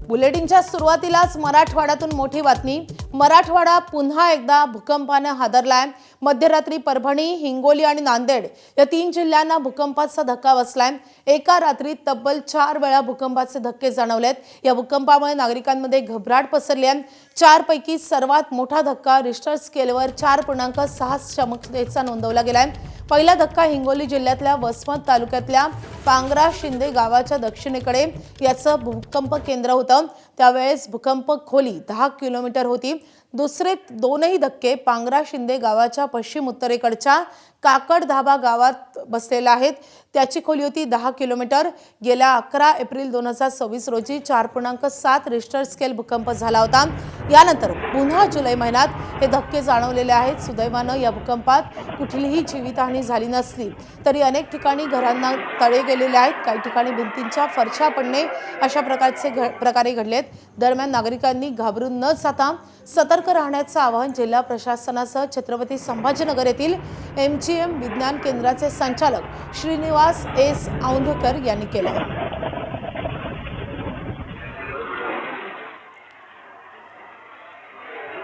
बुलेटिनच्या सुरुवातीलाच मराठवाड्यातून मोठी बातमी। मराठवाडा पुन्हा एकदा भूकंपाने हादरलाय। मध्यरात्री परभणी, हिंगोली आणि नांदेड या 3 जिल्ह्यांना भूकंपाचा धक्का बसलाय। एका रात्रीत तब्बल 4 वेळा भूकंपाचे धक्के जाणवलेत। या भूकंपामुळे नागरिकांमध्ये घबराट पसरली आहे। 4 पैकी सर्वात मोठा धक्का रिश्टर स्केलवर 4.6 क्षमतेचा नोंदवला गेलाय। पहिला धक्का हिंगोली जिल्ह्यातल्या वसमत तालुक्यातल्या पांगरा शिंदे गावाच्या दक्षिणेकडे याचं भूकंप केंद्र होतं। त्यावेळेस भूकंप खोली 10 किलोमीटर होती। दुसरे दोनही धक्के पांगरा शिंदे गावाच्या पश्चिम उत्तरेकडच्या काकडधाबा गावात बसलेले आहेत। त्याची खोली होती 10 किलोमीटर। गेल्या 11 एप्रिल 2026 रोजी 4.7 रिश्टर स्केल भूकंप झाला होता। यानंतर पुन्हा जुलै महिन्यात हे धक्के जाणवलेले आहेत। सुदैवानं या भूकंपात कुठलीही जीवितहानी झाली नसली तरी अनेक ठिकाणी घरांना तडे गेलेले आहेत। काही ठिकाणी भिंतींच्या फरशा पडणे अशा प्रकारे घडलेत। दरम्यान नागरिकांनी घाबरून न जाता सतर्क राहण्याचं आवाहन जिल्हा प्रशासनासह छत्रपती संभाजीनगर येथील MGM विज्ञान केंद्राचे संचालक श्रीनिवास एस औंधकर यांनी केले आहे।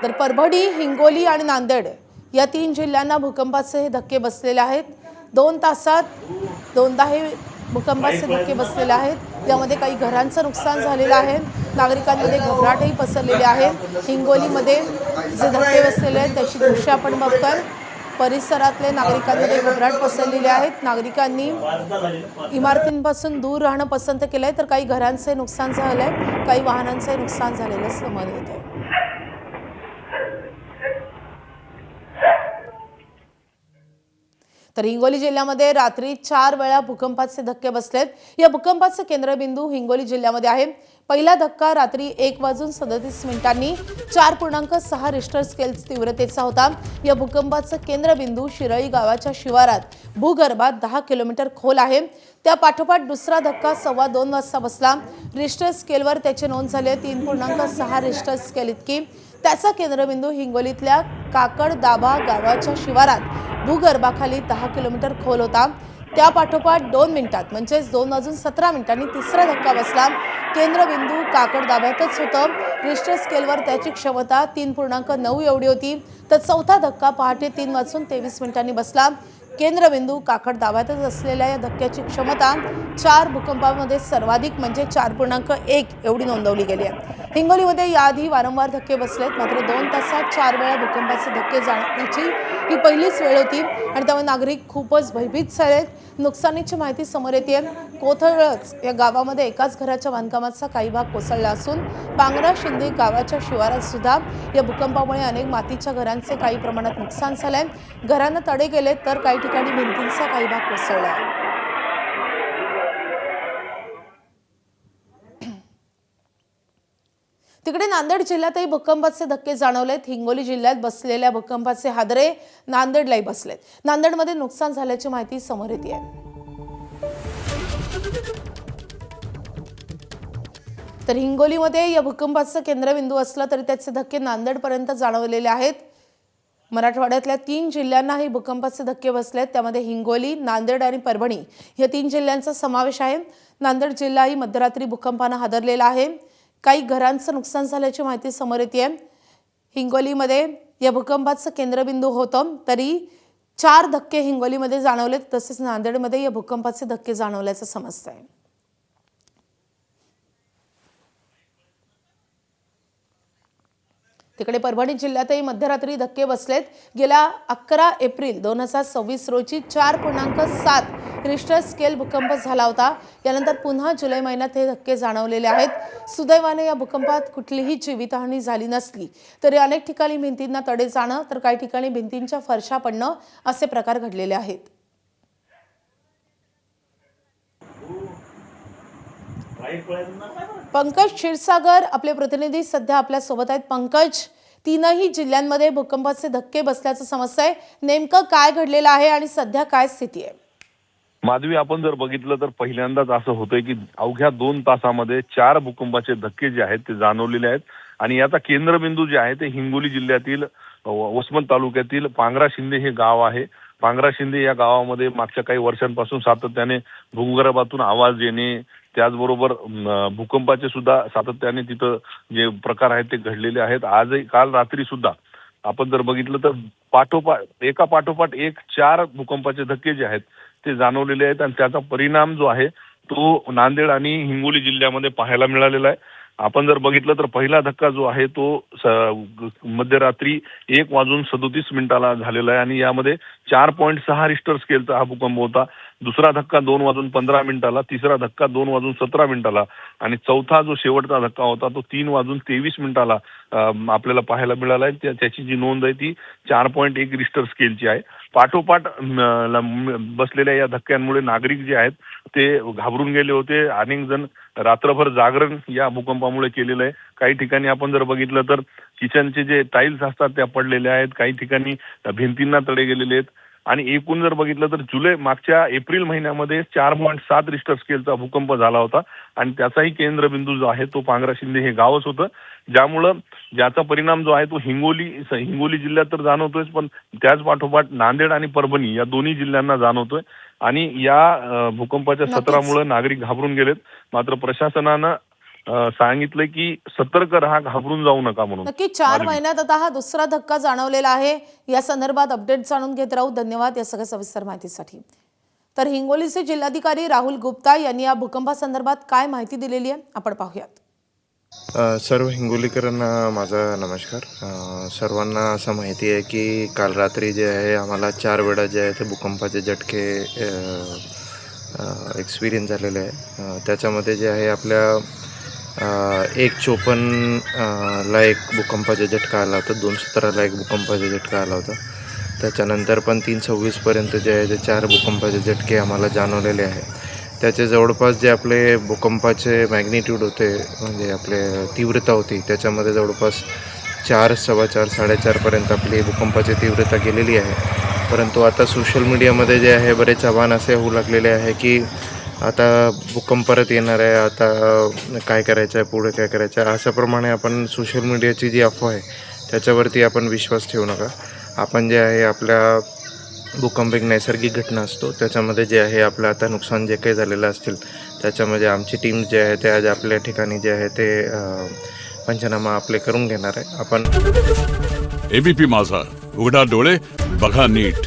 तर परभणी, हिंगोली आणि नांदेड या 3 जिल्ह्यांना भूकंपाचे हे धक्के बसलेले आहेत। 2 तासात दोनदा हे भूकंपाचे धक्के बसलेले आहेत। यामध्ये काही घरांचं नुकसान झालेलं आहे। नागरिकांमध्ये घबराटही पसरलेली आहे। हिंगोलीमध्ये जे धक्के बसलेले आहेत त्याची दृश्य आपण बघतोय। परिसरातले नागरिकांमध्ये घबराट पसरलेली आहेत। नागरिकांनी इमारतींपासून दूर राहणं पसंत केलंय, तर काही घरांचे नुकसान झालंय, काही वाहनांचे नुकसान झालेलं समोर येतंय। तर हिंगोली जिल्ह्यामध्ये रात्री 4 वेळा भूकंपाचे धक्के बसलेत। या भूकंपाचे केंद्रबिंदू हिंगोली जिल्ह्यामध्ये आहे। पहिला धक्का रात्री 1:37 4.6 रिश्टर स्केल तीव्रतेचा होता। या भूकंपाचं केंद्रबिंदू शिरळी गावाच्या शिवारात भूगर्भात 10 किलोमीटर खोल आहे। त्या पाठोपाठ दुसरा धक्का 2:15 वाजता बसला। रिश्टर स्केलवर त्याची नोंद झाली 3.6 रिश्टर स्केल इतकी। त्याचा केंद्रबिंदू हिंगोलीतल्या काकडदाबा गावाच्या शिवारात भूगर्भाखाली 10 किलोमीटर खोल होता। त्या पाठोपाठ 2 मिनिटात म्हणजे 2:17 तिसरा धक्का बसला। केंद्रबिंदू काकडदाब्यातच होतं। रिश्टर स्केलवर त्याची क्षमता 3.9 एवढी होती। तर चौथा धक्का पहाटे 3:23 बसला। केंद्रबिंदू काकडदाब्यातच असलेल्या या धक्क्याची क्षमता 4 भूकंपामध्ये सर्वाधिक म्हणजे 4.1 एवढी नोंदवली गेली आहे। हिंगोलीमध्ये याआधी वारंवार धक्के बसलेत, मात्र 2 तासात 4 वेळा भूकंपाचे धक्के जाणवण्याची ही पहिलीच वेळ होती आणि त्यामुळे नागरिक खूपच भयभीत झालेत। नुकसानीची माहिती समोर येते। कोथळच या गावामध्ये एकाच घराच्या बांधकामाचा काही भाग कोसळला असून पांगरा शिंदे गावाच्या शिवारात सुद्धा या भूकंपामुळे अनेक मातीच्या घरांचे काही प्रमाणात नुकसान झालंय। घरांना तडे गेलेत, तर काही ठिकाणी भिंतींचा काही भाग कोसळला आहे। तिकडे नांदेड जिल्ह्यातही भूकंपाचे धक्के जाणवलेत। हिंगोली जिल्ह्यात बसलेल्या भूकंपाचे हादरे नांदेडलाही बसलेत। नांदेडमध्ये नुकसान झाल्याची माहिती समोर येते आहे। तर हिंगोलीमध्ये या भूकंपाचं केंद्रबिंदू असलं तरी त्याचे धक्के नांदेडपर्यंत जाणवलेले आहेत। मराठवाड्यातल्या 3 जिल्ह्यांनाही भूकंपाचे धक्के बसलेत। त्यामध्ये हिंगोली, नांदेड आणि परभणी या 3 जिल्ह्यांचा समावेश आहे। नांदेड जिल्हाही मध्यरात्री भूकंपाने हादरलेला आहे। काही घरांचं नुकसान झाल्याची माहिती समोर येते। हिंगोलीमध्ये या भूकंपाचं केंद्रबिंदू होतं, तरी 4 धक्के हिंगोलीमध्ये जाणवलेत, तसेच नांदेडमध्ये या भूकंपाचे धक्के जाणवल्याचं समजतंय। तिकडे परभणी जिल्ह्यातही मध्यरात्री धक्के बसलेत। गेल्या 11 एप्रिल 2026 रोजी 4.7 रिश्टर स्केल भूकंप झाला होता। यानंतर पुन्हा जुलै महिन्यात हे धक्के जाणवलेले आहेत। सुदैवाने या भूकंपात कुठलीही जीवितहानी झाली नसली तरी अनेक ठिकाणी भिंतींना तडे जाणं, तर काही ठिकाणी भिंतींच्या फरशा पडणं असे प्रकार घडलेले आहेत। पंकज क्षीरसागर आपले प्रतिनिधी सध्या आपल्या सोबत आहेत। पंकज, 3ही जिल्ह्यांमध्ये भूकंपाचे धक्के बसल्याचं समजतंय, नेमकं काय घडलेलं आहे आणि सध्या काय स्थिती आहे? माधवी, आपण जर बघितलं तर पहिल्यांदाच असं होतंय की अवघ्या 2 तासामध्ये 4 भूकंपाचे धक्के जे आहेत ते जाणवलेले आहेत आणि याचा केंद्रबिंदू जे आहे ते हिंगोली जिल्ह्यातील वसमत तालुक्यातील पांगरा शिंदे हे गाव आहे। पांगरा शिंदे या गावामध्ये मागच्या काही वर्षांपासून सातत्याने भूगर्भातून आवाज येणे, त्याचबरोबर भूकंपाचे सुद्धा सातत्याने तिथं जे प्रकार आहेत ते घडलेले आहेत. आजही काल रात्री सुद्धा आपण जर बघितलं तर एका पाठोपाठ एक 4 भूकंपाचे धक्के जे आहेत ते जाणवलेले आहेत आणि त्याचा परिणाम जो आहे तो नांदेड आणि हिंगोली जिल्ह्यामध्ये पाहायला मिळालेला आहे. आपण जर बघितलं तर पहिला धक्का जो आहे तो मध्यरात्री 1:37 झालेला आहे आणि यामध्ये 4.6 रिश्टर स्केलचा हा भूकंप होता. दुसरा धक्का 2:15, तिसरा धक्का 2:17 आणि चौथा जो शेवटचा धक्का होता तो 3:23 आपल्याला पाहायला मिळाला आहे. त्याची जी नोंद आहे ती 4.1 रिश्टर स्केलची आहे. पाठोपाठ बसलेल्या या धक्क्यांमुळे नागरिक जे आहेत ते घाबरून गेले होते. अनेक जण रात्रभर जागरण या भूकंपामुळे केलेलं आहे. काही ठिकाणी आपण जर बघितलं तर किचनचे जे टाईल्स असतात त्या पडलेल्या आहेत, काही ठिकाणी भिंतींना तडे गेलेले आहेत आणि एकूण जर बघितलं तर मागच्या एप्रिल महिन्यामध्ये 4.7 रिश्टर स्केलचा भूकंप झाला होता आणि त्याचाही केंद्रबिंदू जो आहे तो पांगरा शिंदे हे गावच होतं, ज्याचा परिणाम जो आहे तो हिंगोली जिल्ह्यात तर जाणवतोय, पण त्याच पाठोपाठ नांदेड आणि परभणी या दोन्ही जिल्ह्यांना जाणवतोय आणि या भूकंपाच्या सत्रामुळे नागरिक घाबरून गेलेत. मात्र प्रशासनानं सांगितलंय की सतर्क राहा, घाबरून जाऊ नका म्हणून. नक्की 4 महिन्यात आता हा दुसरा धक्का जाणवलेला आहे. या संदर्भात अपडेट जाणून घेत राहू. धन्यवाद या सगळ्या सविस्तर माहितीसाठी. तर हिंगोलीचे जिल्हाधिकारी राहुल गुप्ता यांनी या भूकंपासंदर्भात काय माहिती दिलेली आहे आपण पाहूयात. सर्व हिंगोलीकरांना माझा नमस्कार. सर्वांना असं माहिती आहे की काल रात्री जे आहे आम्हाला 4 वेळा जे आहे ते भूकंपाचे झटके एक्सपिरियन्स झालेले आहे. त्याच्यामध्ये जे आहे आपल्या 1:54 ला एक भूकंपाचा झटका आला होता, 2:17 ला एक भूकंपाचा झटका आला होता. त्याच्यानंतर पण 3:26 पर्यंत जे आहे ते 4 भूकंपाचे झटके आम्हाला जाणवलेले आहे. त्याचे जवळपास जे आपले भूकंपाचे मॅग्निट्यूड होते म्हणजे आपले तीव्रता होती त्याच्यामध्ये जवळपास 4, 4.25, 4.5 पर्यंत आपली भूकंपाची तीव्रता गेलेली आहे. परंतु आता सोशल मीडियामध्ये जे आहे बरेच आव्हान असे होऊ लागलेले आहे की आता भूकंप परत येणार आहे, आता काय करायचं आहे, पुढे काय करायचं आहे, अशाप्रमाणे आपण सोशल मीडियाची जी अफवा आहे त्याच्यावरती आपण विश्वास ठेवू नका. आपण जे आहे आपल्या भूकंप एक नैसर्गिक घटना असतो, त्याच्यामध्ये जे आहे आपलं आता नुकसान जे काही झालेलं असतील त्याच्यामध्ये आमची टीम जे आहे ते आज आपल्या ठिकाणी जे आहे ते पंचनामा आपले करून घेणार आहे. आपण एबीपी माझा, उघडा डोळे बघा नीट.